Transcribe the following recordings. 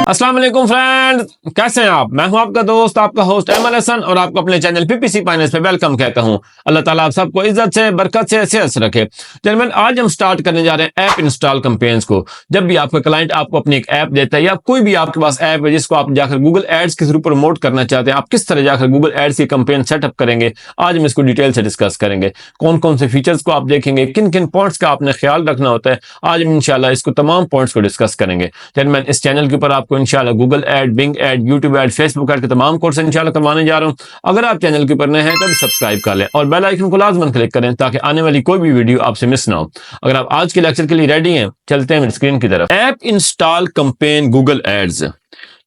अस्सलाम वालेकुम फ्रेंड, कैसे हैं आप? मैं हूं आपका दोस्त, आपका होस्ट अहमद हसन और आपको अपने चैनल पीपीसी फाइनेंस पे वेलकम कहता हूं। अल्लाह ताला आप सबको इज्जत से, बरकत से, सेहत से रखे। जनरल आज हम स्टार्ट करने जा रहे हैं ऐप इंस्टॉल कैंपेन्स को। जब भी आपका क्लाइंट आपको अपनी एक ऐप देता है या कोई भी आपके पास ऐप है जिसको आप जाकर गूगल एड्स के थ्रू प्रमोट करना चाहते हैं, आप किस तरह जाकर गूगल एड्स की कैंपेन सेटअप करेंगे, आज हम इसको डिटेल से डिस्कस करेंगे। कौन कौन से फीचर्स को आप देखेंगे, किन किन पॉइंट्स का आपने ख्याल रखना होता है, आज हम इंशाल्लाह इसको तमाम पॉइंट्स को डिस्कस करेंगे। जनरल इस चैनल के ऊपर आपको इंशाल्लाह Google ad, Bing ad, YouTube ad, Facebook ad के तमाम कोर्स इंशाल्लाह करवाने जा रहा हूं। अगर आप चैनल के ऊपर नए हैं तो भी सब्सक्राइब कर लें और बेल आइकन को लाजमन क्लिक करें ताकि आने वाली कोई भी वीडियो आपसे मिस ना हो। अगर आप आज के लेक्चर के लिए रेडी हैं, चलते हैं मेरी स्क्रीन की तरफ। App install campaign Google ads.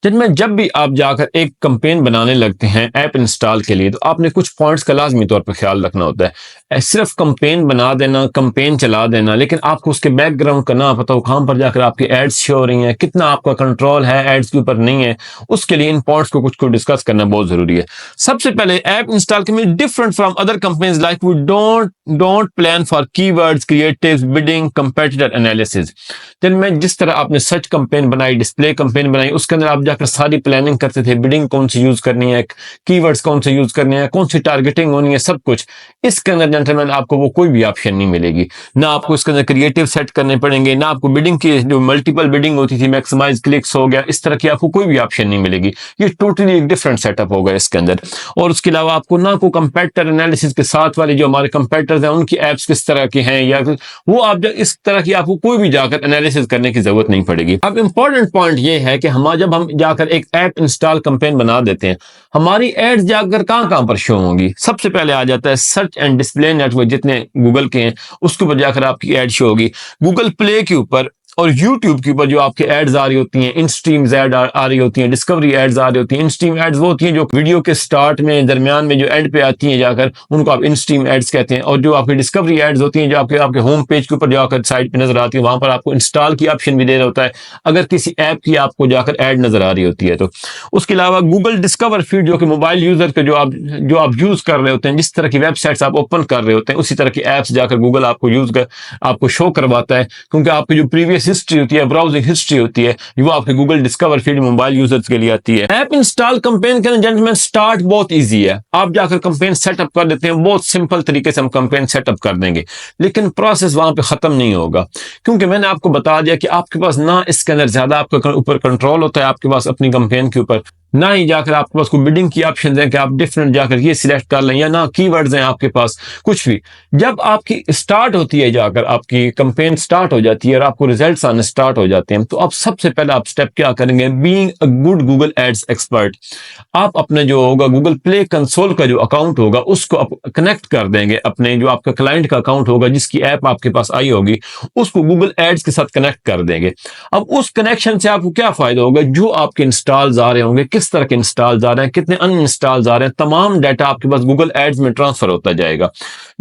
जब भी आप जाकर एक कैंपेन बनाने लगते हैं ऐप इंस्टॉल के लिए, तो आपने कुछ पॉइंट्स का लाजमी तौर पर ख्याल रखना होता है। सिर्फ कैंपेन बना देना, कैंपेन चला देना, लेकिन आपको उसके बैकग्राउंड का ना पता हो, कहां पर जाकर आपकी एड्स शो हो रही हैं, कितना आपका कंट्रोल है एड्स के ऊपर नहीं है, उसके लिए इन पॉइंट्स को कुछ को डिस्कस करना बहुत जरूरी है। सबसे पहले ऐप इंस्टॉल के में different from other companies like we don't plan for keywords, creatives, bidding, competitor analysis. जिस तरह आपने सर्च कैंपेन बनाई, डिस्प्ले कैंपेन बनाई, उसके अंदर आप जाकर सारी प्लानिंग करते थे, बिडिंग कौन सी यूज करनी है, कीवर्ड्स कौन से यूज करने हैं, कौन सी टारगेटिंग होनी है, सब कुछ। इसके अंदर जेंटलमैन आपको वो कोई भी ऑप्शन नहीं मिलेगी। ना आपको इसके अंदर क्रिएटिव सेट करने पड़ेंगे, ना आपको बिडिंग की जो मल्टीपल बिडिंग होती थी, मैक्सिमाइज क्लिक्स हो गया, इस तरह की आपको कोई भी ऑप्शन नहीं मिलेगी। ये टोटली एक डिफरेंट सेटअप होगा इसके अंदर। और उसके अलावा आपको ना कोई कंपेटिटर एनालिसिस के साथ वाले जो हमारे कंपेटिटर्स हैं उनकी एप्स किस तरह के हैं या वो आप इस तरह की आपको कोई भी जाकर एनालिसिस करने की जरूरत नहीं पड़ेगी। अब इंपॉर्टेंट पॉइंट ये है कि जब हम जाकर एक ऐप इंस्टॉल कैंपेन बना देते हैं, हमारी एड्स जाकर कहां पर शो होंगी। सबसे पहले आ जाता है सर्च एंड डिस्प्ले नेटवर्क, जितने गूगल के हैं उसके ऊपर जाकर आपकी एड शो होगी। गूगल प्ले के ऊपर और YouTube के ऊपर जो आपके एड्स आ रही होती हैं, इन स्ट्रीम्स एड आ रही होती हैं, डिस्कवरी एड्स आ रही होती हैं। इन स्ट्रीम एड्स वो होती हैं जो वीडियो के स्टार्ट में, दरमियान में जो एड पे आती हैं जाकर, उनको आप इन स्ट्रीम एड्स कहते हैं। और जो आपकी डिस्कवरी एड्स होती हैं जो आपके होम पेज के ऊपर जाकर साइट पे नजर आती है, वहां पर आपको इंस्टॉल की ऑप्शन भी दे रहा होता है अगर किसी ऐप की आपको जाकर एड नजर आ रही होती है तो। उसके अलावा गूगल डिस्कवर फीड जो कि मोबाइल यूजर के जो आप यूज कर रहे होते हैं, जिस तरह की वेबसाइट्स आप ओपन कर रहे होते हैं, उसी तरह की एप्स जाकर गूगल आपको शो करवाता है, क्योंकि आपकी जो प्रीवियस हिस्ट्री होती है, हिस्ट्री होती है, वो आपके Google discover feed mobile users के लिए आती है। ऐप इंस्टॉल कैंपेन के जेंटलमैन स्टार्ट बहुत इजी है। आप जाकर कैंपेन सेटअप कर देते हैं, बहुत सिंपल तरीके से हम कैंपेन सेटअप कर देंगे, लेकिन प्रोसेस वहां पे खत्म नहीं होगा, क्योंकि मैंने आपको बता दिया कि आपके पास ना इसके अंदर ज्यादा आपके ऊपर कंट्रोल होता है, आपके पास अपनी कैंपेन के ऊपर ना ही जाकर आपके पास कोई बिडिंग की ऑप्शन है कि आप डिफरेंट जाकर ये सिलेक्ट कर लें, या ना कीवर्ड्स हैं आपके पास कुछ भी। जब आपकी स्टार्ट होती है, जाकर आपकी कैंपेन स्टार्ट हो जाती है और आपको रिजल्ट्स आने स्टार्ट हो जाते हैं, तो आप सबसे पहले आप स्टेप क्या करेंगे, being a good Google ads expert, आप अपने जो होगा गूगल प्ले कंसोल का जो अकाउंट होगा उसको आप कनेक्ट कर देंगे, अपने जो आपका क्लाइंट का अकाउंट होगा जिसकी ऐप आपके पास आई होगी उसको गूगल एड्स के साथ कनेक्ट कर देंगे। अब उस कनेक्शन से आपको क्या फायदा होगा, जो आपके इंस्टॉल्स आ रहे होंगे, किस तरह के इंस्टॉल्स आ रहे हैं, कितने अनइंस्टॉल्स आ रहे हैं, तमाम डाटा आपके पास गूगल एड्स में ट्रांसफर होता जाएगा।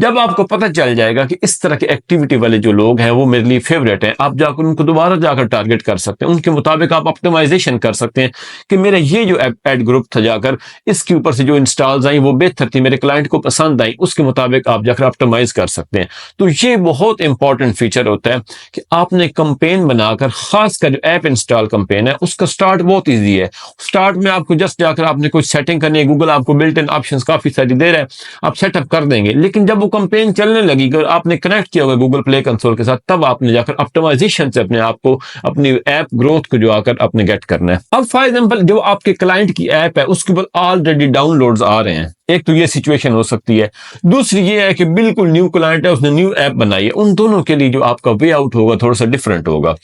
जब आपको पता चल जाएगा कि इस तरह के एक्टिविटी वाले जो लोग हैं वो मेरे लिए फेवरेट हैं, आप जाकर उनको दोबारा जाकर टारगेट कर सकते हैं, उनके मुताबिक आप ऑप्टिमाइजेशन कर सकते हैं कि मेरा ये जो एड ग्रुप था जाकर इसके ऊपर से जो इंस्टॉल्स आई वो बेहतर थी, मेरे क्लाइंट को पसंद आई, उसके मुताबिक आप जाकर ऑप्टिमाइज कर सकते हैं। तो ये बहुत इंपॉर्टेंट फीचर होता है कि आपने कैंपेन बनाकर, खासकर जो ऐप इंस्टॉल कैंपेन है उसका स्टार्ट बहुत ईजी है। स्टार्ट में आपको जस्ट जाकर आपने कुछ सेटिंग करनी है, गूगल आपको बिल्ट इन ऑप्शंस काफी सारी दे रहा है, आप सेटअप कर देंगे। लेकिन जब वो कैंपेन चलने लगी, अगर आपने कनेक्ट किया होगा गूगल प्ले कंसोल के साथ, तब आपने जाकर ऑप्टिमाइजेशन से अपने आप को, अपनी ऐप ग्रोथ को जो आकर अपने गेट करना है। अब फॉर एग्जांपल जो आपके क्लाइंट की ऐप है उसके ऊपर ऑलरेडी डाउनलोड्स आ रहे हैं, एक तो ये सिचुएशन हो सकती है। दूसरी ये है कि बिल्कुल न्यू क्लाइंट है, उसने न्यू ऐप बनाई है। उन दोनों के लिए जो आपका वे आउट होगा थोड़ा सा डिफरेंट होगा।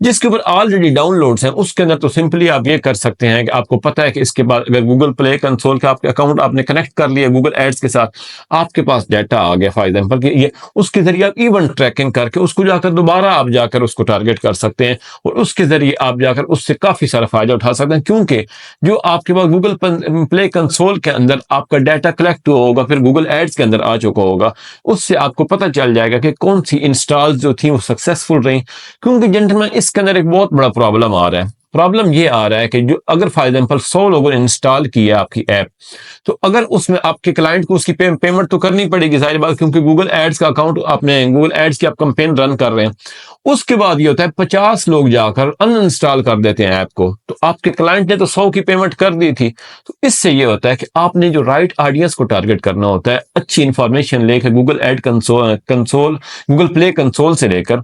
जिसके ऊपर ऑलरेडी डाउनलोड्स हैं उसके अंदर तो सिंपली आप ये कर सकते हैं कि आपको पता है कि इसके बाद अगर गूगल प्ले कंसोल का आपके अकाउंट आपने कनेक्ट कर लिया गूगल एड्स के साथ, आपके पास डाटा आ गया फॉर एग्जांपल कि ये, उसके जरिए आप इवेंट ट्रैकिंग करके उसको जाकर दोबारा आप जाकर उसको टारगेट कर सकते हैं और उसके जरिए आप जाकर उससे काफी सारा फायदा उठा सकते हैं, क्योंकि जो आपके पास गूगल प्ले कंसोल के अंदर आपका डाटा कलेक्ट होगा, फिर गूगल एड्स के अंदर आ चुका होगा, उससे आपको पता चल जाएगा कि कौन सी इंस्टॉल्स जो थी वो सक्सेसफुल रही। क्योंकि जेंटलमैन इसके अंदर एक बहुत बड़ा प्रॉब्लम आ रहा है, प्रॉब्लम ये आ रहा है कि जो अगर फॉर एग्जांपल 100 लोगों ने इंस्टॉल किया आपकी ऐप, तो अगर उसमें आपके क्लाइंट को उसकी पेमेंट तो करनी पड़ेगी, जाहिर बात, क्योंकि गूगल एड्स का अकाउंट आपने, गूगल एड्स की आप कैंपेन रन कर रहे हैं। उसके बाद ये होता है 50 लोग जाकर अनइंस्टॉल कर देते हैं ऐप को, तो आपके क्लाइंट ने तो 100 की पेमेंट कर दी थी। तो इससे ये होता है कि आपने जो राइट ऑडियंस को टारगेट करना होता है, अच्छी इंफॉर्मेशन लेकर Google ad console Google play console से लेकर,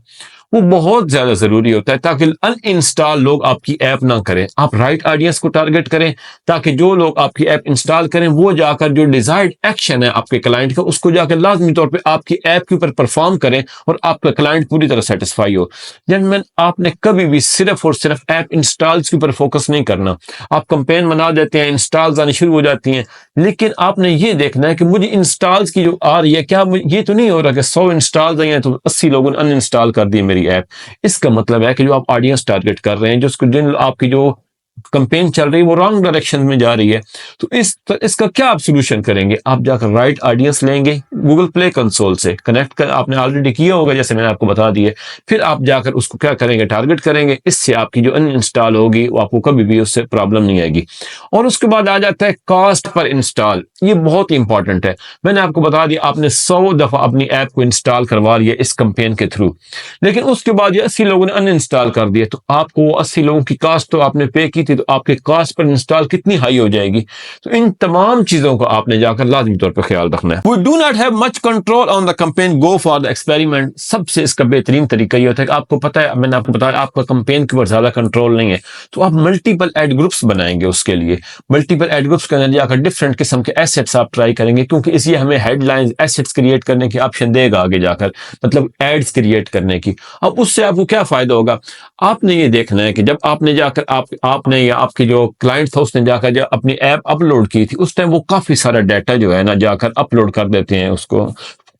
वो बहुत ज्यादा जरूरी होता है, ताकि अनइंस्टॉल लोग आपकी ऐप ना करें। आप राइट ऑडियंस को टारगेट करें, ताकि जो लोग आपकी ऐप इंस्टॉल करें वो जाकर जो डिजायर्ड एक्शन है आपके क्लाइंट का, उसको जाकर लाजमी तौर पे आपकी ऐप के ऊपर परफॉर्म करें और आपका क्लाइंट पूरी तरह सेटिस्फाई हो। जेंटलमैन, आपने कभी भी सिर्फ और सिर्फ ऐप इंस्टॉल्स के ऊपर फोकस नहीं करना। आप कंपेन बना देते हैं, इंस्टॉल्स आनी शुरू हो जाती हैं, लेकिन आपने ये देखना है कि मुझे इंस्टॉल्स की जो आ रही है, क्या ये तो नहीं हो रहा कि 100 इंस्टॉल्स आई हैं तो 80 लोगों ने अनइंस्टॉल कर दी मेरी ऐप। इसका मतलब है कि जो आप ऑडियंस टारगेट कर रहे हैं, जिन आपकी जो कंपेन चल रही है वो रॉन्ग डायरेक्शन में जा रही है। तो इसका क्या आप सोल्यूशन करेंगे? आप जाकर राइट ऑडियंस लेंगे, गूगल प्ले कंसोल से कनेक्ट कर, आपने ऑलरेडी किया होगा जैसे मैंने आपको बता दिया। फिर आप जाकर उसको क्या करेंगे? टारगेट करेंगे। इससे आपकी जो अनइंस्टॉल होगी वो आपको कभी भी उससे प्रॉब्लम नहीं आएगी। और उसके बाद आ जाता है कॉस्ट पर इंस्टॉल। ये बहुत ही इंपॉर्टेंट है। मैंने आपको बता दिया, आपने 100 दफा अपनी ऐप को इंस्टॉल करवा लिया इस कंपेन के थ्रू, लेकिन उसके बाद ये 80 लोगों ने अनइंस्टॉल कर दिया, तो आपको 80 लोगों की कॉस्ट तो आपने पे की थी, तो आपके कॉस्ट पर इंस्टॉल कितनी हाई हो जाएगी। तो इन तमाम चीजों को आपने जाकर लाजमी तौर पर ख्याल रखना है। We do not have much control on the campaign, go for the experiment. सबसे इसका बेहतरीन तरीका ये होता है कि आपको पता है, मैंने आपको बताया आपका कैंपेन के ऊपर ज्यादा कंट्रोल नहीं है, तो आप मल्टीपल एड ग्रुप्स बनाएंगे। उसके लिए मल्टीपल एड ग्रुप्स के अंदर जाकर डिफरेंट किस्म के एसेट्स आप ट्राई करेंगे, क्योंकि इसलिए हमें हेडलाइंस एसेट्स क्रिएट करने की ऑप्शन देगा आगे जाकर, मतलब एड्स क्रिएट करने की। अब उससे आपको क्या फायदा होगा? आपने ये देखना है कि जब आपने जाकर आपने या आपके जो क्लाइंट था उसने जाकर जब अपनी ऐप अपलोड की थी, उस टाइम वो काफी सारा डाटा जो है ना जाकर अपलोड कर देते हैं, उसको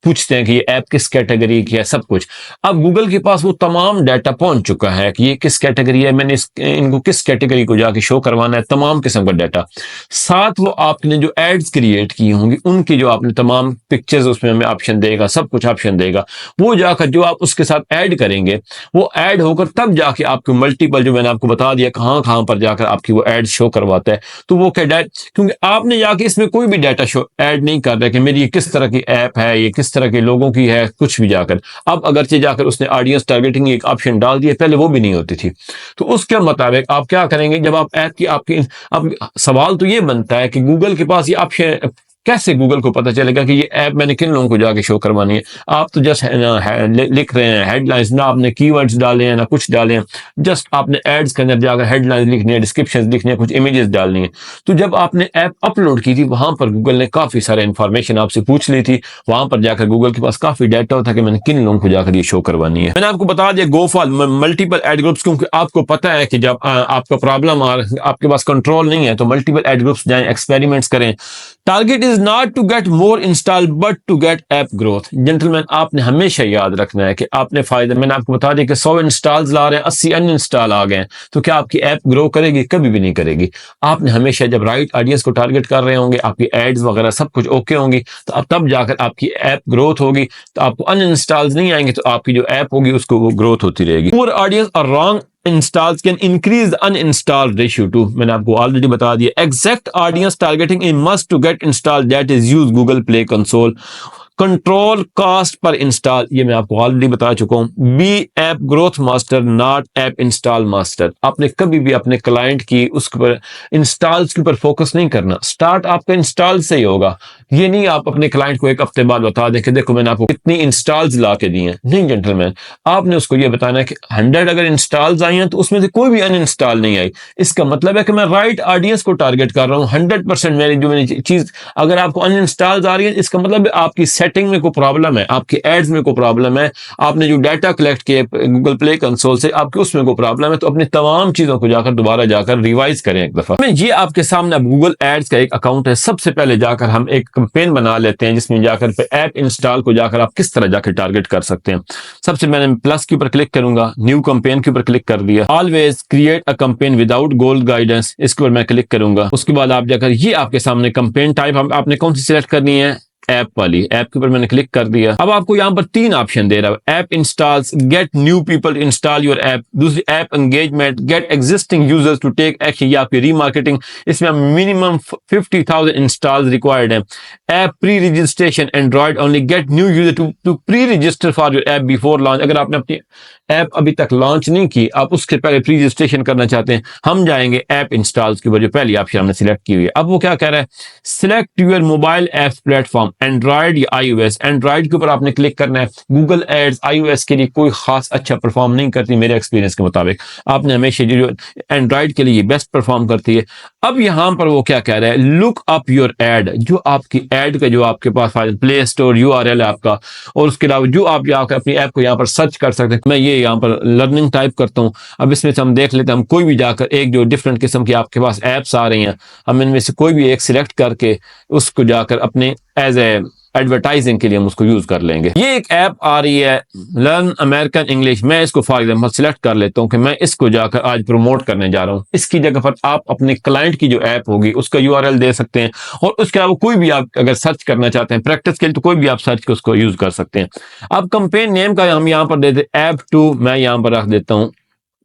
पूछते हैं कि ये ऐप किस कैटेगरी की है, सब कुछ। अब गूगल के पास वो तमाम डाटा पहुंच चुका है कि ये किस कैटेगरी है, मैंने इनको किस कैटेगरी को जाके शो करवाना है, तमाम किस्म का डाटा। साथ वो आपने जो एड्स क्रिएट की होंगी उनकी जो आपने तमाम पिक्चर्स उसमें हमें ऑप्शन देगा, सब कुछ ऑप्शन देगा। वो जाकर जो आप उसके साथ ऐड करेंगे, वो ऐड होकर तब जाके आपको मल्टीपल, जो मैंने आपको बता दिया कहाँ कहाँ पर जाकर आपकी वो एड शो करवाता है। तो वो क्या क्योंकि आपने जाके इसमें कोई भी डाटा शो ऐड नहीं कर रहा कि मेरी ये किस तरह की ऐप है, ये किस तरह के लोगों की है, कुछ भी जाकर। अब अगरचे जाकर उसने ऑडियंस टारगेटिंग एक ऑप्शन डाल दिया, पहले वो भी नहीं होती थी। तो उसके मुताबिक आप क्या करेंगे? जब आप ऐप की अब सवाल तो ये बनता है कि गूगल के पास ये ऑप्शन कैसे, गूगल को पता चलेगा कि ये ऐप मैंने किन लोगों को जाके शो करवानी है? आप तो जस्ट लिख रहे हैं हेडलाइंस, ना आपने कीवर्ड्स डाले हैं ना कुछ डाले हैं, जस्ट आपने एड्स के अंदर जाकर हेडलाइंस लिखनी है, डिस्क्रिप्शन लिखनी है, कुछ इमेजेस डालनी है। तो जब आपने ऐप अपलोड की थी, वहां पर गूगल ने काफी सारे इंफॉर्मेशन आपसे पूछ ली थी। वहां पर जाकर गूगल के पास काफी डाटा था कि मैंने किन लोगों को जाकर ये शो करवानी है। मैंने आपको बता दिया go for multiple ad groups, क्योंकि आपको पता है कि जब आपका प्रॉब्लम आपके पास कंट्रोल नहीं है, तो मल्टीपल एड ग्रुप्स जाएं, एक्सपेरिमेंट्स करें। Target is not to get more install but to get app growth. Gentleman, आपने हमेशा याद रखना है कि आपने फायदा, मैंने आपको बता दिया कि 100 इंस्टॉल्स ला रहे हैं, 80 अनइंस्टॉल आ गए, तो क्या आपकी ऐप ग्रो करेगी? कभी भी नहीं करेगी। आपने हमेशा जब राइट ऑडियंस को टारगेट कर रहे होंगे, आपकी एड्स वगैरह सब कुछ ओके होंगी, तो अब तब जाकर आपकी ऐप ग्रोथ होगी। तो आपको अनइंस्टॉल्स नहीं आएंगे, तो आपकी जो ऐप होगी उसको वो ग्रोथ होती रहेगी। पुअर ऑडियंस और wrong installs can increase the uninstall ratio too. मैंने आपको ऑलरेडी बता दिया। Exact audience targeting is must to get installed, that is use Google Play Console. Control cost per install, ये मैं आपको ऑलरेडी बता चुका हूं। Be app growth master, not app install master. आपने कभी भी अपने क्लाइंट की उसके ऊपर इंस्टॉल्स के ऊपर फोकस नहीं करना। स्टार्ट आपका इंस्टॉल से ही होगा। ये नहीं आप अपने क्लाइंट को एक हफ्ते बाद बता दें कि देखो मैंने आपको कितनी इंस्टॉल्स ला के दी हैं। नहीं जेंटलमैन, आपने उसको ये बताना है कि 100 अगर इंस्टॉल्स आई हैं तो उसमें से कोई भी अनइंस्टॉल नहीं आई। इसका मतलब है कि मैं राइट ऑडियंस को टारगेट कर रहा हूँ। 100% मेरी चीज, अगर आपको अनइंस्टॉल्स आ रही है, इसका मतलब आपकी सेटिंग में कोई प्रॉब्लम है, आपके एड्स में कोई प्रॉब्लम है, आपने जो डाटा कलेक्ट किए गूगल प्ले कंसोल से, आपके उसमें कोई प्रॉब्लम है। तो अपनी तमाम चीजों को जाकर दोबारा जाकर रिवाइज करें एक दफा। ये आपके सामने अब गूगल एड्स का एक अकाउंट है। सबसे पहले जाकर हम एक कैंपेन बना लेते हैं जिसमें जाकर ऐप इंस्टॉल को जाकर आप किस तरह जाकर टारगेट कर सकते हैं। सबसे मैंने प्लस के ऊपर क्लिक करूंगा, न्यू कैंपेन के ऊपर क्लिक कर दिया। Always create a campaign without goal guidance, इसके ऊपर मैं क्लिक करूंगा। उसके बाद आप जाकर ये आपके सामने कैंपेन टाइप आपने कौन सी सिलेक्ट करनी है, ऐप वाली, ऐप के ऊपर मैंने क्लिक कर दिया। अब आपको यहाँ पर 3 ऑप्शन दे रहा है, app installs, get new people install your app, दूसरी app engagement, get existing users to take action, या आपकी रीमार्केटिंग। इसमें मिनिमम 50,000 इंस्टॉल्स रिक्वायर्ड है। App pre registration Android only, get new user to pre register for your app before launch. अगर आपने अपनी app अभी तक लॉन्च नहीं की, आप उसके पहले प्री रजिस्ट्रेशन करना चाहते हैं, हम जाएंगे ऐप इंस्टॉल्स के ऊपर, जो पहली ऑप्शन हमने सिलेक्ट की हुई है। अब वो क्या कह रहा है, select your mobile apps platform, Android या iOS। एंड्रॉइड के ऊपर आपने क्लिक करना है। गूगल एड्स iOS के लिए कोई खास अच्छा परफॉर्म नहीं करती मेरे एक्सपीरियंस के मुताबिक, आपने हमेशा जो एंड्रॉइड के लिए बेस्ट परफॉर्म करती है। अब यहां पर वो क्या कह रहा है, लुक अप योर एड, जो आपकी एड का जो आपके पास प्ले स्टोर URL है आपका, और उसके अलावा जो आप जाकर अपनी ऐप को यहाँ पर सर्च कर सकते हैं। मैं ये यहाँ पर लर्निंग टाइप करता हूँ। अब इसमें से हम देख लेते हैं, हम कोई भी जाकर एक जो डिफरेंट किस्म की आपके पास ऐप्स आ रही हैं, हम इनमें से कोई भी एक सिलेक्ट करके उसको जाकर अपने एज ए एडवर्टाइजिंग के लिए हम उसको यूज कर लेंगे। ये एक ऐप आ रही है लर्न अमेरिकन इंग्लिश, मैं इसको फॉर एग्जांपल सिलेक्ट कर लेता हूं कि मैं इसको जाकर आज प्रमोट करने जा रहा हूं। इसकी जगह पर आप अपने क्लाइंट की जो ऐप होगी उसका URL दे सकते हैं, और उसके अलावा कोई भी आप अगर सर्च करना चाहते हैं प्रैक्टिस के लिए, तो कोई भी आप सर्च के उसको यूज कर सकते हैं। अब कंपेन नेम का हम यहाँ पर देते ऐप 2, मैं यहाँ पर रख देता हूँ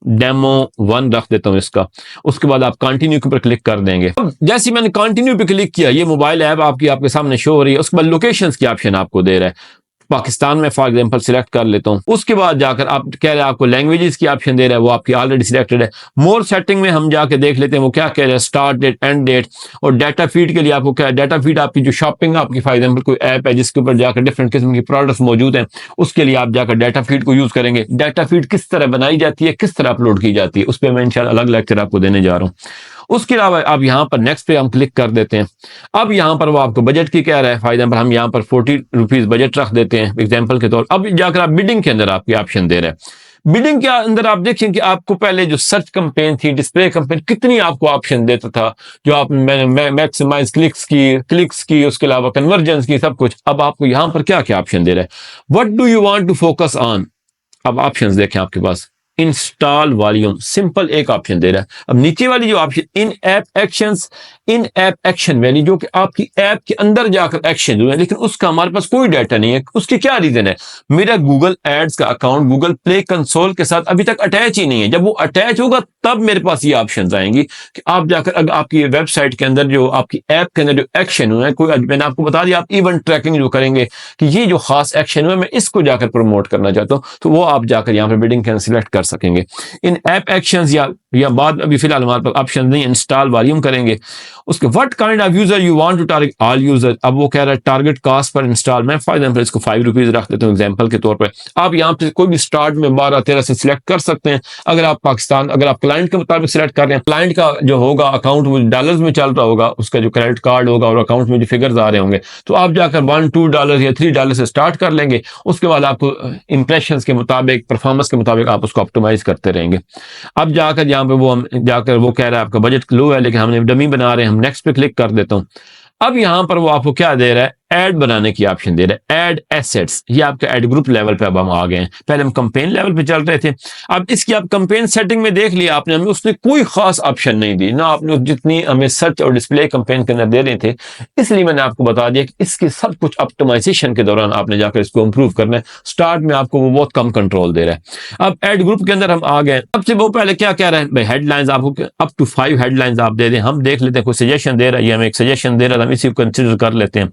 डेमो 1 रख देता हूं इसका। उसके बाद आप कंटिन्यू के ऊपर क्लिक कर देंगे। जैसे मैंने कंटिन्यू पे क्लिक किया, ये मोबाइल ऐप आपके सामने शो हो रही है। उसके बाद लोकेशंस की ऑप्शन आपको दे रहा है, पाकिस्तान में फॉर एग्जांपल सिलेक्ट कर लेता हूं। उसके बाद जाकर आप कह रहे हैं आपको लैंग्वेजेस की ऑप्शन दे रहा है, वो आपकी ऑलरेडी सिलेक्टेड है। मोर सेटिंग में हम जाके देख लेते हैं वो क्या कह रहे हैं, स्टार्ट डेट, एंड डेट, और डाटा फीड के लिए आपको क्या है, डाटा फीड आपकी जो शॉपिंग आपकी फॉर एग्जांपल कोई ऐप है जिसके ऊपर जाकर डिफरेंट किस्म की प्रोडक्ट्स मौजूद हैं, उसके लिए आप जाकर डाटा फीड को यूज करेंगे। डाटा फीड किस तरह बनाई जाती है, किस तरह अपलोड की जाती है, उस पर मैं इंशाल्लाह अलग लेक्चर आपको देने जा रहा हूँ। उसके अलावा अब यहाँ पर नेक्स्ट पे हम क्लिक कर देते हैं। अब यहाँ पर वो आपको बजट की कह रहा है, फॉर एग्जांपल हम यहाँ पर 40 रुपीज बजट रख देते हैं एग्जांपल के तौर। अब जाकर आप बिडिंग के अंदर आपकी ऑप्शन दे रहे हैं। बिडिंग के अंदर आप देखें कि आपको पहले जो सर्च कैंपेन थी, डिस्प्ले कैंपेन, कितनी आपको ऑप्शन देता था, जो आप मैक्सिमाइज क्लिक्स की, उसके अलावा कन्वर्जेंस की, सब कुछ। अब आपको यहाँ पर क्या क्या ऑप्शन दे रहा है, what do you want to focus on. अब ऑप्शंस देखें आपके पास, इंस्टॉल वॉल्यूम, सिंपल एक ऑप्शन दे रहा है। अब नीचे वाली जो option in app action value, जो कि आपकी ऐप के अंदर जाकर एक्शन हुए, लेकिन उसका हमारे पास कोई डाटा नहीं है। उसकी क्या रीजन है, मेरा गूगल एड्स का अकाउंट गूगल प्ले कंसोल के साथ अभी तक अटैच ही नहीं है। जब वो अटैच होगा तब मेरे पास ये ऑप्शन आएंगी कि आप जाकर अगर आपकी वेबसाइट के अंदर जो आपकी ऐप के अंदर जो एक्शन हुए हैं, कोई मैंने आपको बता दिया, आप इवेंट ट्रैकिंग जो करेंगे कि ये जो खास एक्शन हुए मैं इसको जाकर प्रमोट करना चाहता हूं, तो वो आप जाकर यहाँ पर बिडिंग के सिलेक्ट कर सकेंगे। इन ऐप एक्शंस या बाद अभी फिलहाल हमारे पास ऑप्शन नहीं, इंस्टॉल वॉल्यूम करेंगे। उसके what kind of user you want to target, all user. अब वो कह रहा है टारगेट कास्ट पर इंस्टॉल, मैं फॉर एग्जांपल इसको 5 रुपीज रख देता हूँ एग्जांपल के तौर पे। आप यहाँ पे कोई भी स्टार्ट में 12-13 से सिलेक्ट कर सकते हैं। अगर आप पाकिस्तान, अगर आप क्लाइंट के मुताबिक सिलेक्ट कर रहे हैं, क्लाइंट का जो होगा अकाउंट वो डॉलर्स में चल रहा होगा, उसका जो क्रेडिट कार्ड होगा और अकाउंट में जो फिगर्स आ रहे होंगे, तो आप जाकर $1-2 या $3 से स्टार्ट कर लेंगे। उसके बाद आपको इंप्रेशन के मुताबिक, परफॉर्मेंस के मुताबिक आप उसको ऑप्टिमाइज करते रहेंगे। अब जाकर यहाँ पे वो कह रहा है आपका बजट लो है, लेकिन हमने डमी बना रहे हैं, हम नेक्स्ट पे क्लिक कर देता हूँ। अब यहां पर वो आपको क्या दे रहा है, ऐड बनाने की ऑप्शन दे रहा है, ऐड एसेट्स। ये आपका ऐड ग्रुप लेवल पे अब हम आ गए हैं, पहले हम कैंपेन लेवल पे चल रहे थे। अब इसकी आप कैंपेन सेटिंग में देख लिया आपने, हमें उसने कोई खास ऑप्शन नहीं दी ना, आपने जितनी हमें सर्च और डिस्प्ले कैंपेन के अंदर दे रहे थे। इसलिए मैंने आपको बता दिया कि इसकी सब कुछ ऑप्टिमाइजेशन के दौरान आपने जाकर इसको इंप्रूव करना है। स्टार्ट में आपको वो बहुत कम कंट्रोल दे रहा है। अब ऐड ग्रुप के अंदर हम आ गए। सबसे वो पहले क्या कह रहा है भाई, हेडलाइंस आपको अप टू 5 हेडलाइंस आप दे दें। हम देख लेते हैं, कोई सजेशन दे रहा है, ये हमें एक सजेशन दे रहा है, हम इसी को कंसिडर कर लेते हैं।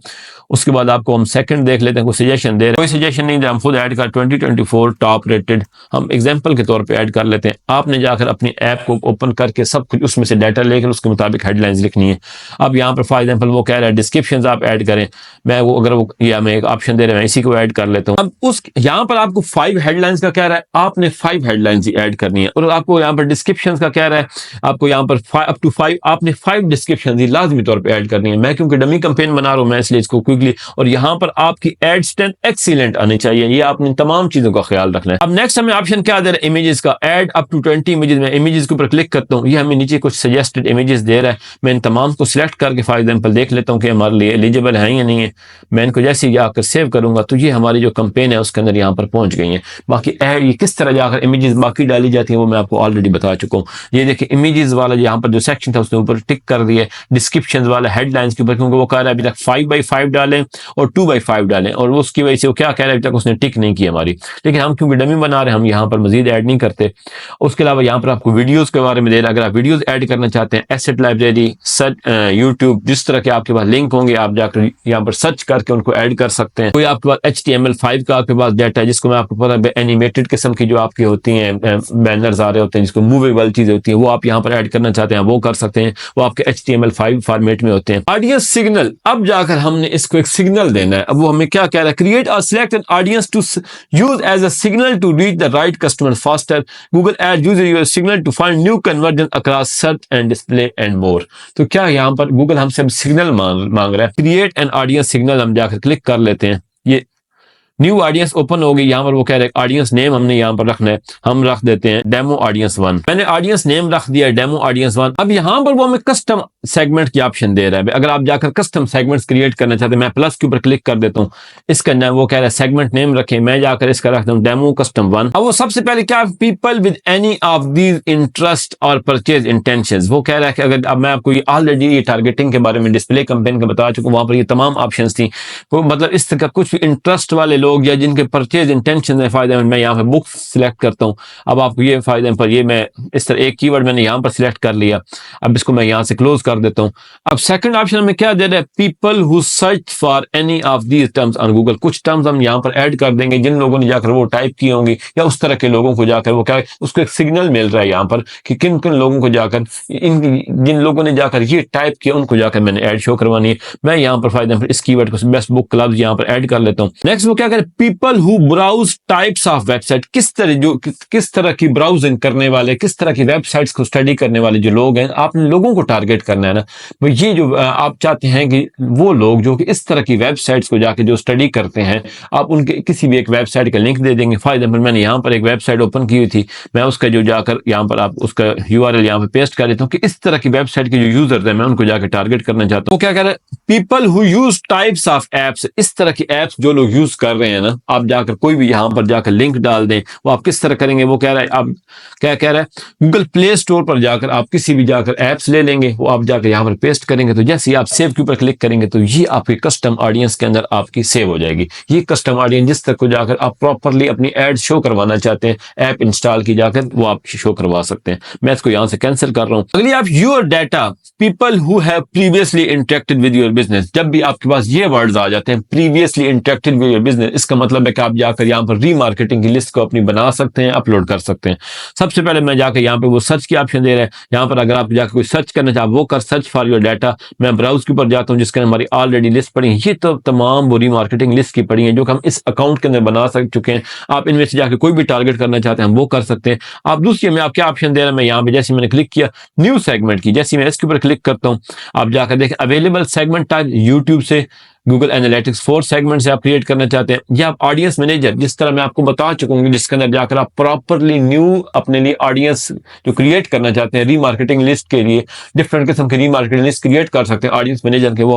उसके बाद आपको हम सेकंड देख लेते हैं, कोई सजेशन दे रहे हैं, कोई सजेशन नहीं दे, हम खुद ऐड कर 2024 टॉप रेटेड हम एग्जांपल के तौर पे ऐड कर लेते हैं। आपने जाकर अपनी ऐप को ओपन करके सब कुछ उसमें से डाटा लेकर उसके मुताबिक हेडलाइंस लिखनी है। अब यहाँ पर फॉर एग्जांपल वो कह रहा है डिस्क्रिप्शंस आप ऐड करें, मैं वो अगर वो ये हमें एक ऑप्शन दे रहे हैं, इसी को ऐड कर लेता हूँ। अब उस यहाँ पर आपको 5 हेडलाइंस का कह रहा है, आपने 5 हेडलाइंस ही ऐड करनी है। और आपको यहाँ पर डिस्क्रिप्शन का कह रहा है, आपको यहाँ पर अप टू 5 आपने 5 डिस्क्रिप्शन ही लाजमी तौर पर ऐड करनी है। मैं क्योंकि डमी कैंपेन बना रहा हूँ, मैं इसलिए इसको क्विकली, और यहाँ पर आपकी एड स्ट्रेंथ एक्सीलेंट आनी चाहिए। ये आपने तमाम चीजों का ख्याल रखना है। अब नेक्स्ट हमें ऑप्शन क्या दे रहा है, इमेजेस का, ऐड अप टू 20 इमेजेस। में इमेजेस के ऊपर क्लिक करता हूँ, ये हमें नीचे कुछ सजेस्टेड इमेजेस दे रहा है। मैं इन तमाम को सिलेक्ट करके फॉर एग्जांपल देख लेता हूँ कि हमारे लिए एलिजिबल है या नहीं है। मैं इनको जैसे ही जाकर सेव करूंगा तो ये हमारी जो कैंपेन है उसके अंदर यहाँ पर पहुंच गई है। बाकी ऐड ये किस तरह जाकर इमेजेस बाकी डाली जाती है वो मैं आपको ऑलरेडी बता चुका हूँ। ये देखिए इमेजेस वाला यहाँ पर जो सेक्शन था उसने ऊपर टिक कर दिया, डिस्क्रिप्शन वाला हेडलाइंस के ऊपर, क्योंकि वो कह रहा है अभी तक 5x5 डाले डालें और 2/5 डालें, और उसकी वजह से वो क्या कह रहा है, तक उसने टिक नहीं की हमारी। लेकिन हम क्योंकि डमी बना रहे हैं, हम यहाँ पर मजीद ऐड नहीं करते। उसके अलावा यहाँ पर आपको वीडियोस के बारे में दे रहा है, अगर आप वीडियोस ऐड करना चाहते हैं, एसेट लाइब्रेरी, सर्च, यूट्यूब, जिस तरह के आपके पास लिंक होंगे आप जाकर यहाँ पर सर्च करके उनको ऐड कर सकते हैं। कोई आपके पास HTML5 का आपके पास डाटा है, जिसको मैं आपको पता है एनिमेटेड किस्म की जो आपकी होती हैं बैनर्स आ रहे होते हैं, जिसको मूवेबल चीजें होती हैं, वो आप यहाँ पर ऐड करना चाहते हैं वो कर सकते हैं, वो आपके HTML5 फॉर्मेट में होते हैं। ऑडियंस सिग्नल, अब जाकर हमने इसको एक सिग्नल देना है। अब वो हमें क्या कह रहा है, क्रिएट और select an audience to use as a signal to reach the right customer faster, Google ad use your signal to find new conversion across search and display and more. तो क्या यहाँ पर गूगल हमसे signal मांग रहा है, create an audience signal, हम जाकर क्लिक कर लेते हैं। ये न्यू ऑडियंस ओपन होगी। यहाँ पर वो कह रहे हैं ऑडियंस नेम हमने यहाँ पर रखना है, हम रख देते हैं डेमो ऑडियंस 1। मैंने ऑडियंस नेम रख दिया डेमो ऑडियंस 1। अब यहाँ पर वो हमें कस्टम सेगमेंट की ऑप्शन दे रहा है। अगर आप जाकर कस्टम सेगमेंट्स क्रिएट करना चाहते हैं, मैं प्लस के ऊपर क्लिक कर देता हूँ, इसका नाम वो कह रहा है सेगमेंट नेम रखें, मैं जाकर इसका रखता हूँ डेमो कस्टम 1। अब वो सबसे पहले क्या, people with any of these interest और परचेज इंटेंशंस, वो कह रहा है कि अगर अब मैं आपको ये ऑलरेडी ये टारगेटिंग के बारे में डिस्प्ले कैंपेन का बता चुका हूँ, वहां पर ये तमाम ऑप्शंस थी, वो मतलब इस तरह कुछ भी इंटरेस्ट वाले लोग या जिनके परचेज इंटेंशन है फायदे में, मैं यहाँ पे बुक्स सिलेक्ट करता हूँ। अब आपको ये फायदे पर ये मैं इस तरह एक कीवर्ड मैंने यहाँ पर सिलेक्ट कर लिया, अब इसको मैं यहाँ से क्लोज कर देता हूँ। अब सेकंड ऑप्शन में क्या दे रहा है, people who search for any of these terms on Google, कुछ टर्म्स हम यहाँ पर ऐड कर देंगे जिन लोगों ने जाकर वो टाइप की होंगी, या उस तरह के लोगों को जाकर वो क्या, उसको एक सिग्नल मिल रहा है यहाँ पर कि किन किन लोगों को जाकर, जिन लोगों ने जाकर ये टाइप किया उनको जाकर मैंने ऐड शो करवानी है। मैं यहाँ पर फायदे पर इस कीवर्ड को बेस्ट बुक क्लब्स यहाँ पर ऐड कर लेता हूँ। नेक्स्ट वो क्या करें, people who browse types of website, किस तरह की ब्राउजिंग करने वाले, किस तरह की वेबसाइट्स को स्टडी करने वाले जो लोग हैं, आपने लोगों को टारगेट करना है ना। ये जो आप चाहते हैं कि वो लोग जो कि इस तरह की वेबसाइट्स को जाके जो स्टडी करते हैं, आप उनके किसी भी एक वेबसाइट का लिंक दे देंगे। फायदे पर मैंने यहाँ पर एक वेबसाइट ओपन की हुई थी, मैं उसका जो जाकर यहाँ पर आप उसका URL यहाँ पे पेस्ट कर देता हूँ कि इस तरह की वेबसाइट के जो यूजर्स हैं मैं उनको जाकर टारगेट करना चाहता हूँ। वो क्या कह रहे हैं, people who use types of apps, इस तरह की एप्स जो लोग यूज कर रहे हैं ना, आप जाकर कोई भी यहाँ पर जाकर लिंक डाल दें। वो आप किस तरह करेंगे, वो कह रहा है, आप क्या कह रहा है, गूगल प्ले स्टोर पर जाकर आप किसी भी जाकर एप्स ले लेंगे, वो आप जाकर यहाँ पर पेस्ट करेंगे, तो जैसे ही आप सेव के ऊपर क्लिक करेंगे तो ये आपकी कस्टम ऑडियंस के अंदर आपकी सेव हो जाएगी। ये कस्टम ऑडियंस जिस तरह को जाकर आप प्रॉपरली अपनी एड शो करवाना चाहते हैं, ऐप इंस्टॉल की जाकर वो आप शो करवा सकते हैं। मैं इसको यहाँ से कैंसिल कर रहा हूँ। अगली आप your data, people who have previously interacted with your business, जब भी आपके पास ये वर्ड्स आ जाते हैं previously interacted with your business, इसका मतलब है कि आप जाकर यहाँ पर रीमार्केटिंग की लिस्ट को अपनी बना सकते हैं, अपलोड कर सकते हैं। सबसे पहले मैं जाकर यहाँ पे वो सर्च की ऑप्शन दे रहा है, यहाँ पर अगर आप जाकर कोई सर्च करना चाहे वो कर, सर्च फॉर योर डाटा। मैं ब्राउज के ऊपर जाता हूँ जिसके हमारी ऑलरेडी लिस्ट पड़ी है, ये तो तमाम वो रीमार्केटिंग लिस्ट की पड़ी है जो कि हम इस अकाउंट के अंदर बना चुके हैं। आप इनमें से जाकर कोई भी टारगेट करना चाहते हैं वो कर सकते हैं। आप दूसरी में आप क्या ऑप्शन दे रहे हैं, मैं यहाँ पे जैसे मैंने क्लिक किया न्यू सेगमेंट की, जैसे मैं इसके ऊपर क्लिक करता हूँ, आप जाकर देखें अवेलेबल सेगमेंट टाइप यूट्यूब से, गूगल एनालिटिक्स 4 सेगमेंट से आप क्रिएट करना चाहते हैं, या आप ऑडियंस मैनेजर जिस तरह मैं आपको बता चुका हूँ जिसके अंदर जाकर आप प्रॉपरली न्यू अपने लिए ऑडियंस जो क्रिएट करना चाहते हैं रीमार्केटिंग लिस्ट के लिए, डिफरेंट किस्म की रीमार्केटिंग लिस्ट क्रिएट कर सकते हैं ऑडियंस मैनेजर के। वो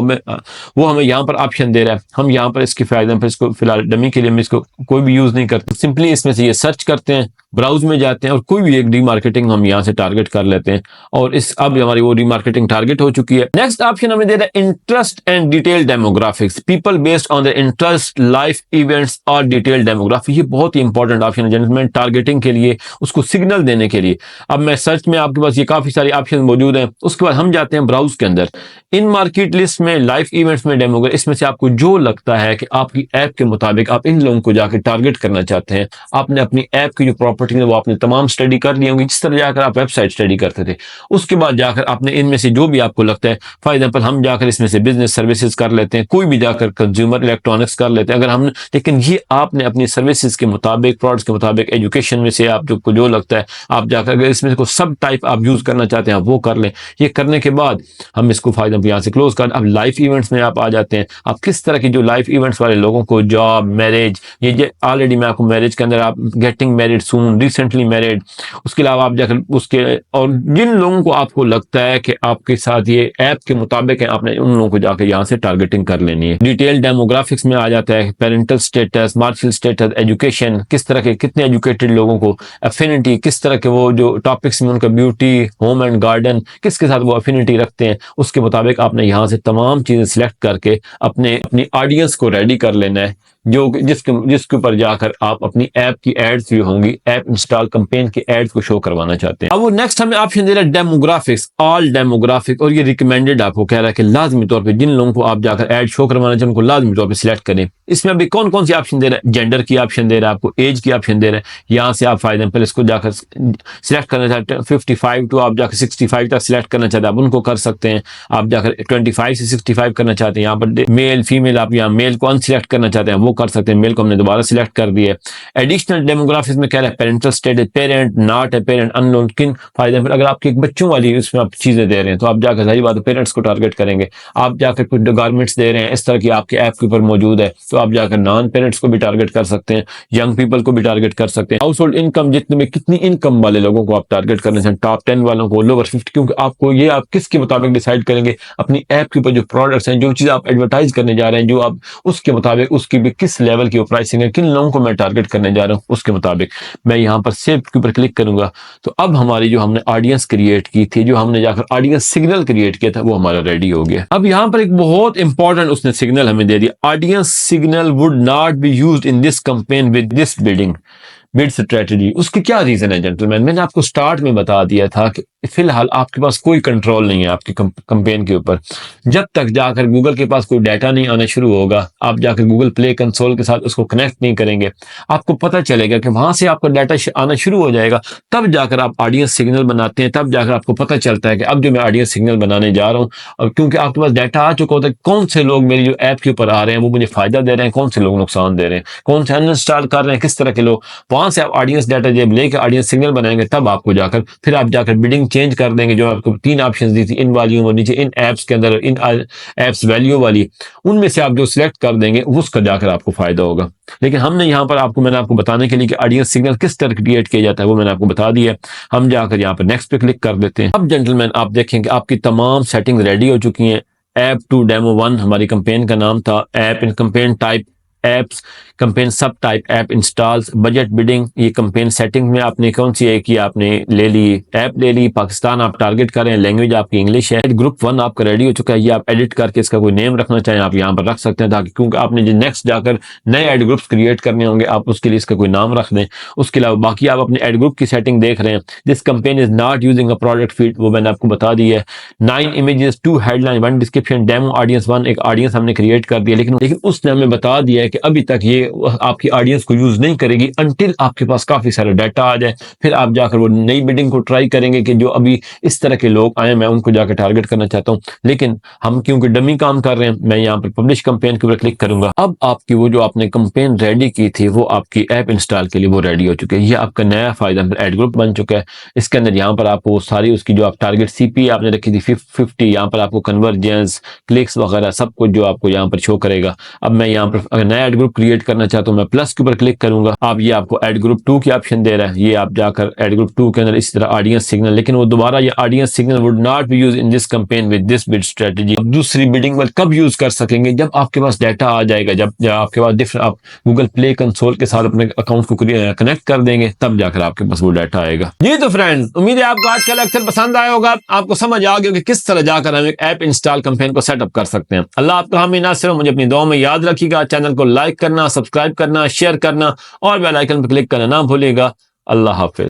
हमें यहाँ पर ऑप्शन दे रहा है। हम यहाँ पर इसके फायदे पर इसको फिलहाल डमी के लिए हम इसको कोई भी यूज नहीं करते, सिंपली इसमें से ये सर्च करते हैं, ब्राउज में जाते हैं और कोई भी एक रीमार्केटिंग हम यहाँ से टारगेट कर लेते हैं, और इस अब हमारी वो रीमार्केटिंग टारगेट हो चुकी है। नेक्स्ट ऑप्शन हमें दे रहा है interest and detail demographics, people based on the interest, life events और डिटेल डेमोग्राफी। ये बहुत ही इंपॉर्टेंट ऑप्शन है जेंटलमैन टारगेटिंग के लिए, उसको सिग्नल देने के लिए। अब मैं सर्च में आपके पास ये काफी सारे ऑप्शन मौजूद हैं। उसके बाद हम जाते हैं ब्राउज के अंदर, इन मार्केट लिस्ट में, लाइफ इवेंट्स में, डेमोग्राफी, इसमें से आपको जो लगता है कि आपकी ऐप के मुताबिक आप इन लोगों को जाकर टारगेट करना चाहते हैं, आपने अपनी ऐप की जो प्रॉपर्टी है वो आपने तमाम स्टडी कर ली होंगी जिस तरह जाकर आप वेबसाइट स्टडी करते थे। उसके बाद जाकर आपने इनमें से जो भी आपको लगता है, फॉर एग्जांपल हम जाकर इसमें से बिजनेस सर्विसेज कर लेते हैं, कोई भी जाकर कंज्यूमर इलेक्ट्रॉनिक्स कर लेते हैं अगर हम, लेकिन ये आपने अपनी सर्विसेज के मुताबिक, प्रोडक्ट्स के मुताबिक, एजुकेशन में से आप जो लगता है आप जाकर अगर इसमें से कोई सब टाइप आप यूज करना चाहते हैं वो कर लें। ये करने के बाद हम इसको फायदा यहाँ से क्लोज कर। अब लाइफ इवेंट्स में आप आ जाते हैं, आप किस तरह की जो लाइफ इवेंट्स वाले लोगों को, जॉब, मैरिज, ये ऑलरेडी मैं आपको मैरिज के अंदर आप गेटिंग मैरिड सून, समवन रिसेंटली मैरिड, उसके अलावा आप जाकर उसके और जिन लोगों को आपको लगता है कि आपके साथ ये ऐप के मुताबिक है, आपने उन लोगों को जाकर यहाँ से टारगेटिंग कर लेनी है। डिटेल डेमोग्राफिक्स में आ जाता है parental status, martial status, education, किस तरह के कितने एजुकेटेड लोगों को, अफिनिटी, किस तरह के वो जो टॉपिक्स में उनका ब्यूटी, होम एंड गार्डन, किसके साथ वो अफिनिटी रखते हैं, उसके मुताबिक आपने यहाँ से तमाम चीजें सिलेक्ट करके अपनी ऑडियंस को रेडी कर लेना है, जो जिसके ऊपर जाकर आप अपनी ऐप की एड्स जो होंगी, ऐप इंस्टॉल कैंपेन की एड्स को शो करवाना चाहते हैं। अब वो नेक्स्ट हमें ऑप्शन दे रहा है डेमोग्राफिक्स, ऑल डेमोग्राफिक, और ये रिकमेंडेड आपको कह रहा है कि लाजमी तौर पे जिन लोगों को आप जाकर एड शो करवाना चाहते हैं उनको लाजमी तौर पे सिलेक्ट करें। इसमें अभी कौन कौन सी ऑप्शन दे रहा है, जेंडर की ऑप्शन दे रहा है, आपको एज की ऑप्शन दे रहा है। यहाँ से आप फायदे पहले इसको जाकर सिलेक्ट करना चाहते हैं 55 टू आप जाकर 65 तक सिलेक्ट करना चाहते हैं, आप उनको कर सकते हैं। आप जाकर 25 से 65 करना चाहते हैं, यहाँ पर मेल फीमेल, आप यहाँ मेल को अनसिलेक्ट करना चाहते हैं वो कर सकते हैं, मेल को हमने दोबारा सिलेक्ट कर दिया। एडिशनल डेमोग्राफिक्स में कह रहा है parental status, parent, not a parent, unknown, किन फायदे। अगर आपके एक बच्चों वाली उसमें आप चीजें दे रहे हैं तो आप जाकर सारी बात पेरेंट्स को टारगेट करेंगे। आप जाकर कुछ गारमेंट्स दे रहे हैं इस तरह की आपके ऐप के ऊपर मौजूद है तो आप जाकर नॉन पेरेंट्स को भी टारगेट कर सकते हैं, यंग पीपल को भी टारगेट कर सकते हैं। हाउस होल्ड इनकम, जितने में कितनी इनकम वाले लोगों को आप टारगेट करना चाहिए, टॉप 10 वालों को, लोअर 50, क्योंकि आपको ये आप किसके मुताबिक डिसाइड करेंगे अपनी ऐप के ऊपर जो प्रोडक्ट्स हैं, जो चीज आप एडवर्टाइज करने जा रहे हैं, जो आप उसके मुताबिक उसकी भी किस लेवल की प्राइसिंग है, किन लोगों को मैं टारगेट करने जा रहा हूँ उसके मुताबिक मैं यहाँ पर सेव के ऊपर क्लिक करूंगा। तो अब हमारी जो हमने ऑडियंस क्रिएट की थी, जो हमने जाकर ऑडियंस सिग्नल क्रिएट किया था, वो हमारा रेडी हो गया। अब यहाँ पर एक बहुत इंपॉर्टेंट उसने सिग्नल हमें दे दिया, audience signal would not be used in this campaign with this bid strategy. उसकी क्या रीजन है जेंटलमैन, मैंने आपको स्टार्ट में बता दिया था कि फिलहाल आपके पास कोई कंट्रोल नहीं है आपकी कैंपेन के ऊपर। जब तक जाकर गूगल के पास कोई डाटा नहीं आना शुरू होगा, आप जाकर गूगल प्ले कंसोल के साथ उसको कनेक्ट नहीं करेंगे, आपको पता चलेगा कि वहां से आपका डाटा आना शुरू हो जाएगा, तब जाकर आप ऑडियंस सिग्नल बनाते हैं, तब जाकर आपको पता चलता है कि अब जो मैं ऑडियंस सिग्नल बनाने जा रहा हूँ, और क्योंकि आपके पास डाटा आ चुका होता है कौन से लोग मेरी जो ऐप के ऊपर आ रहे हैं वो मुझे फायदा दे रहे हैं, कौन से लोग नुकसान दे रहे हैं, कौन से अनइंस्टॉल कर रहे हैं, किस तरह के लोग। वहां से आप ऑडियंस डाटा जब लेकर ऑडियंस सिग्नल बनाएंगे तब आपको जाकर फिर आप जाकर बिडिंग चेंज कर देंगे। जो आपको 3 ऑप्शन दी थी, इन वॉल्यूम और नीचे इन एप्स के अंदर इन एप्स वैल्यू वाली, उनमें से आप जो सिलेक्ट कर देंगे उसका जाकर आपको फायदा होगा। लेकिन हमने यहाँ पर मैंने आपको बताने के लिए कि ऑडियंस सिग्नल किस तरह क्रिएट किया जाता है वो मैंने आपको बता दिया। हम जाकर यहाँ पर नेक्स्ट पे क्लिक कर देते हैं। अब जेंटलमैन आप देखेंगे आपकी तमाम सेटिंग रेडी हो चुकी हैं। ऐप 2 डेमो 1 हमारी कैंपेन का नाम था। App in campaign type apps, campaign subtype, app installs, budget, bidding, ये कैंपेन सेटिंग में आपने कौन सी है कि आपने ले ली, ऐप ले ली, पाकिस्तान आप टारगेट करें, लैंग्वेज आपकी इंग्लिश है। ग्रुप 1 आपका रेडी हो चुका है, ये आप एडिट करके इसका कोई नेम रखना चाहें आप यहाँ पर रख सकते हैं, ताकि क्योंकि आपने जो नेक्स्ट जाकर नए एड ग्रुप्स क्रिएट करने होंगे आप उसके लिए इसका कोई नाम रख दें। उसके अलावा बाकी आप अपने एड ग्रुप की सेटिंग देख रहे हैं। This campaign is not using a product feed, वो मैंने आपको बता दिया है। 9 images, 2 headline, 1 description, demo audience 1, एक ऑडियंस हमने क्रिएट कर दिया। लेकिन उसने हमें बता दिया है कि अभी तक ये आपकी ऑडियंस को यूज नहीं करेगी अंटिल आपके पास काफी सारा डाटा आ जाए, फिर आप जाकर वो नई बिडिंग को ट्राई करेंगे कि जो अभी इस तरह के लोग आए मैं उनको जाकर टारगेट करना चाहता हूं। लेकिन हम क्योंकि डमी काम कर रहे हैं, मैं यहाँ पर पब्लिश कैंपेन के ऊपर क्लिक करूंगा। अब आपकी वो जो आपने कैंपेन रेडी की थी वो आपकी ऐप इंस्टॉल के लिए वो रेडी हो चुकी है। ये आपका नया फायदा एड ग्रुप बन चुका है। इसके अंदर यहाँ पर आपको सारी उसकी जो आप टारगेट सीपी आपने रखी थी 50, यहाँ पर आपको कन्वर्जेंस, क्लिक्स वगैरह सब कुछ जो आपको यहाँ पर शो करेगा। अब मैं यहाँ पर अगर नया एड ग्रुप क्रिएट करना चाहता हूं मैं प्लस के ऊपर क्लिक करूंगा। आप ये आपको एड ग्रुप 2 की ऑप्शन दे रहा है, ये आप जाकर एड ग्रुप 2 के अंदर इस तरह ऑडियंस सिग्नल, लेकिन वो दोबारा ये audience signal would not be use in this campaign with this bid strategy. अब दूसरी बिडिंग में कब यूज कर सकेंगे, जब आपके पास डाटा आ जाएगा, जब आपके पास डिफरेंट आप गूगल प्ले कंसोल के साथ अपने अकाउंट को कनेक्ट कर देंगे तब जाकर आपके पास वो डाटा आएगा। जी तो फ्रेंड, उम्मीद है आपको आज का लेक्चर पसंद आया होगा, आपको समझ आ गया कि किस तरह जाकर हम एक ऐप इंस्टॉल कैंपेन को सेटअप कर सकते हैं। अल्लाह आपका हामी नासिर हो। मुझे अपनी दुआ में याद रखिएगा। चैनल को लाइक करना, सब्सक्राइब करना, शेयर करना और बेल आइकन पर क्लिक करना ना भूलिएगा। अल्लाह हाफिज।